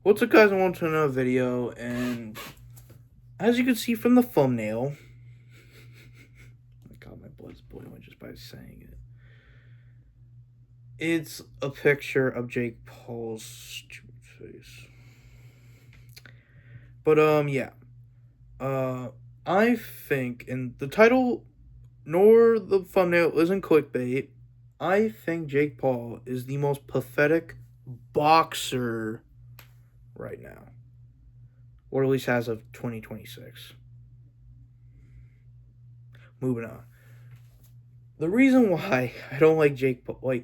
What's up, guys? I want to another video, and as you can see from the thumbnail, my God, my blood's boiling just by saying it. It's a picture of Jake Paul's stupid face. But yeah. Uh, I think, and the title nor the thumbnail isn't clickbait. I think Jake Paul is the most pathetic boxer right now, or at least as of 2026. Moving on. The reason why I don't like Jake Paul,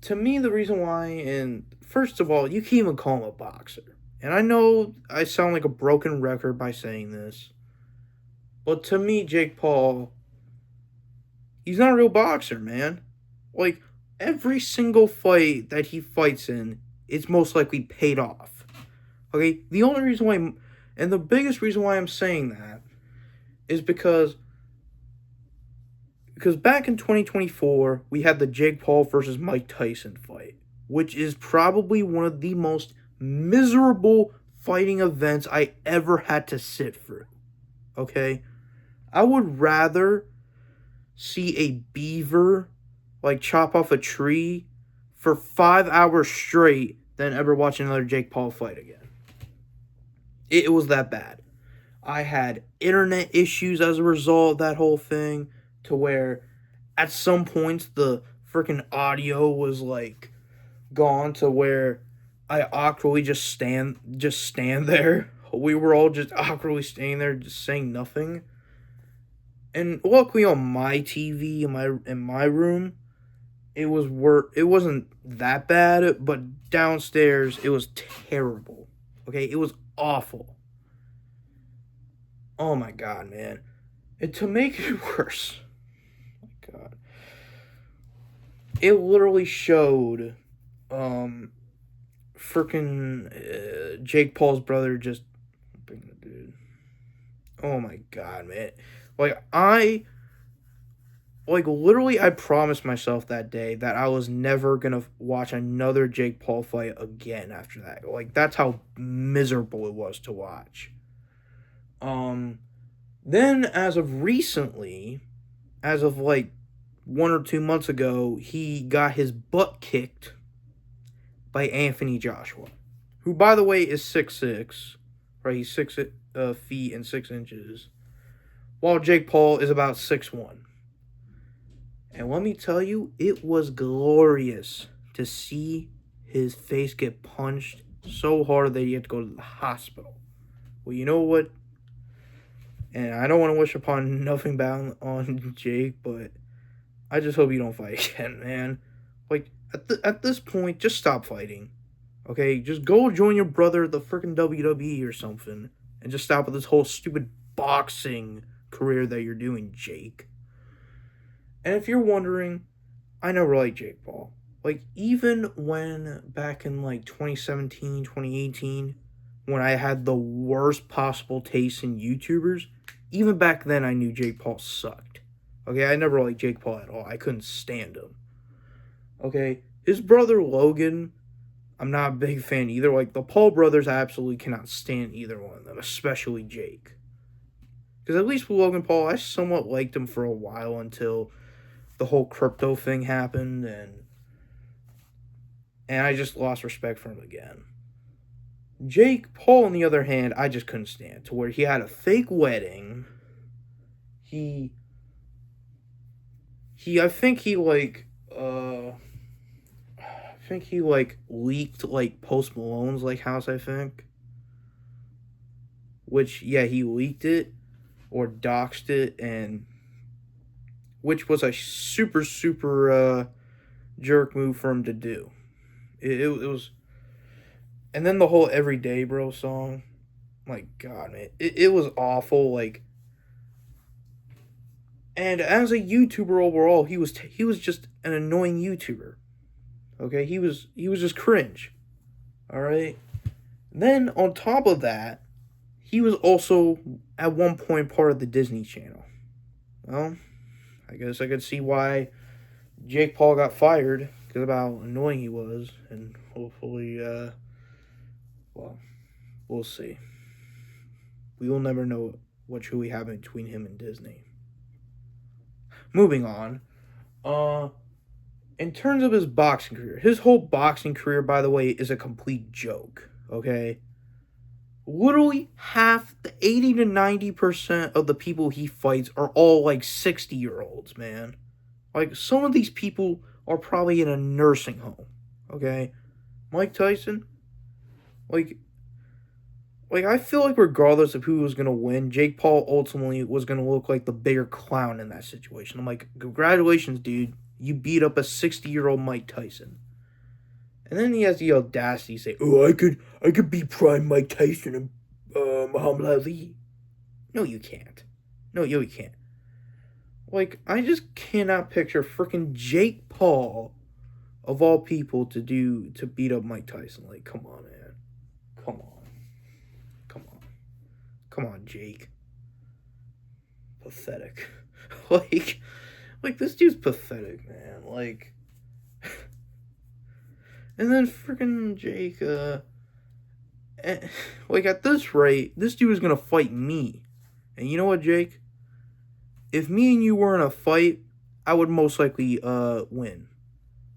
to me, the reason why, and first of all, you can't even call him a boxer. And I know I sound like a broken record by saying this, but to me, Jake Paul, he's not a real boxer, man. Like, every single fight that he fights in, it's most likely paid off. Okay? The only reason why, and the biggest reason why I'm saying that, is because back in 2024, we had the Jake Paul versus Mike Tyson fight, which is probably one of the most miserable fighting events I ever had to sit through. Okay? I would rather see a beaver chop off a tree for 5 hours straight than ever watch another Jake Paul fight again. It was that bad. I had internet issues as a result of that whole thing, to where at some points the freaking audio was gone, to where I awkwardly just stand there. We were all just awkwardly standing there just saying nothing. And luckily on my TV in my room, it wasn't that bad, but downstairs it was terrible. Okay, it was awful. Oh my God, man. And to make it worse, God. It literally showed freaking Jake Paul's brother just dude. Oh my God, man. Literally I promised myself that day that I was never going to watch another Jake Paul fight again after that. That's how miserable it was to watch. Then as of recently, as of 1 or 2 months ago, he got his butt kicked by Anthony Joshua, who, by the way, is 6'6", right? He's 6 feet and 6 inches, while Jake Paul is about 6'1". And let me tell you, it was glorious to see his face get punched so hard that he had to go to the hospital. Well, you know what? And I don't want to wish upon nothing bad on Jake, but I just hope you don't fight again, man. At this point, just stop fighting. Okay? Just go join your brother at the freaking WWE or something. And just stop with this whole stupid boxing career that you're doing, Jake. And if you're wondering, I never liked Jake Paul. Even when back in 2017, 2018, when I had the worst possible taste in YouTubers, even back then I knew Jake Paul sucked. Okay, I never liked Jake Paul at all. I couldn't stand him. Okay, his brother Logan, I'm not a big fan either. The Paul brothers, I absolutely cannot stand either one of them, especially Jake. Because at least with Logan Paul, I somewhat liked him for a while until the whole crypto thing happened, and I just lost respect for him again. Jake Paul, on the other hand, I just couldn't stand, to where he had a fake wedding. I think he leaked Post Malone's house, I think. Which, yeah, he leaked it or doxed it, and which was a super jerk move for him to do. It was, and then the whole "Everyday Bro" song, my God, man, it was awful. And as a YouTuber overall, he was just an annoying YouTuber. Okay, he was just cringe. All right. Then on top of that, he was also at one point part of the Disney Channel. Well, I guess I could see why Jake Paul got fired, because of how annoying he was, and hopefully well, we'll see. We will never know what truly happened between him and Disney. Moving on. In terms of his boxing career, his whole boxing career, by the way, is a complete joke. Okay? Literally half, the 80 to 90% of the people he fights are all like 60-year-olds, man. Like, some of these people are probably in a nursing home. Okay? Mike Tyson, like I feel like regardless of who was going to win, Jake Paul ultimately was going to look like the bigger clown in that situation. I'm like, congratulations, dude. You beat up a 60-year-old Mike Tyson. And then he has the audacity to say, "Oh, I could beat prime Mike Tyson and Muhammad Ali." No, you can't. No, you can't. Like, I just cannot picture freaking Jake Paul, of all people, to beat up Mike Tyson. Like, come on, man. Come on. Come on, Jake. Pathetic. like this dude's pathetic, man. Like, and then freaking Jake, like, at this rate, this dude is gonna fight me. And you know what, Jake? If me and you were in a fight, I would most likely win.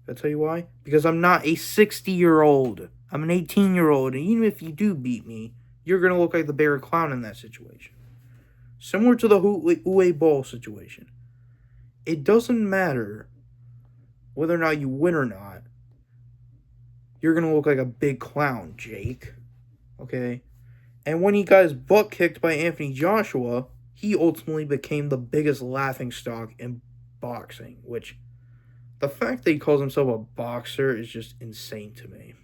I'll tell you why. Because I'm not a 60-year-old. I'm an 18-year-old, and even if you do beat me, you're gonna look like the bigger clown in that situation. Similar to the Uwe Boll situation. It doesn't matter whether or not you win or not. You're gonna look like a big clown, Jake. Okay? And when he got his butt kicked by Anthony Joshua, he ultimately became the biggest laughingstock in boxing, which, the fact that he calls himself a boxer is just insane to me.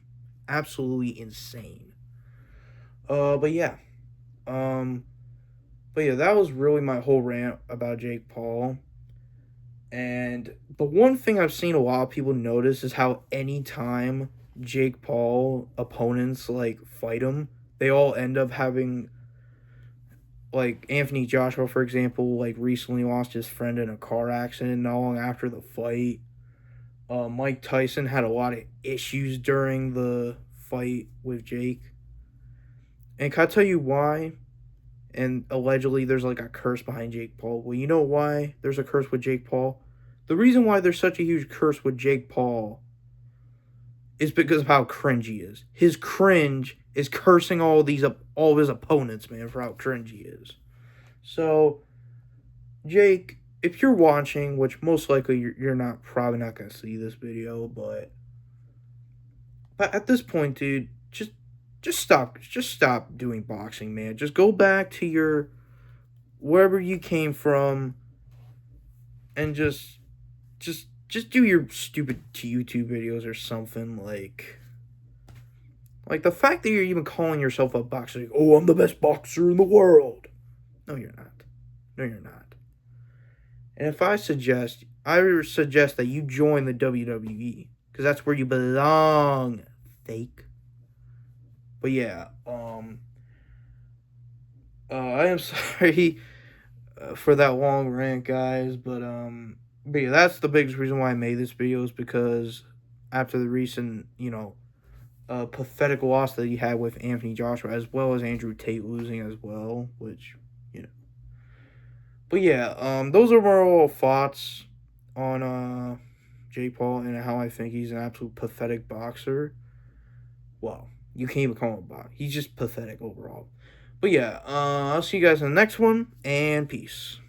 Absolutely insane. But yeah, that was really my whole rant about Jake Paul. And the one thing I've seen a lot of people notice is how anytime Jake Paul opponents, like, fight him, they all end up having, like, Anthony Joshua, for example, like, recently lost his friend in a car accident not long after the fight. Mike Tyson had a lot of issues during the fight with Jake. And can I tell you why? And allegedly there's like a curse behind Jake Paul. Well, you know why there's a curse with Jake Paul? The reason why there's such a huge curse with Jake Paul is because of how cringe he is. His cringe is cursing all of his opponents, man, for how cringe he is. So, Jake, if you're watching, which most likely you're probably not going to see this video, but at this point, dude, just stop doing boxing, man. Just go back to wherever you came from, and just do your stupid YouTube videos or something. Like the fact that you're even calling yourself a boxer, like, "Oh, I'm the best boxer in the world." No, you're not. No, you're not. And I suggest that you join the WWE, because that's where you belong, fake. But yeah, I am sorry for that long rant, guys, but yeah, that's the biggest reason why I made this video, is because after the recent, pathetic loss that he had with Anthony Joshua, as well as Andrew Tate losing as well, which, But yeah, those are my overall thoughts on Jake Paul and how I think he's an absolute pathetic boxer. Well, you can't even call him a boxer. He's just pathetic overall. But yeah, I'll see you guys in the next one, and peace.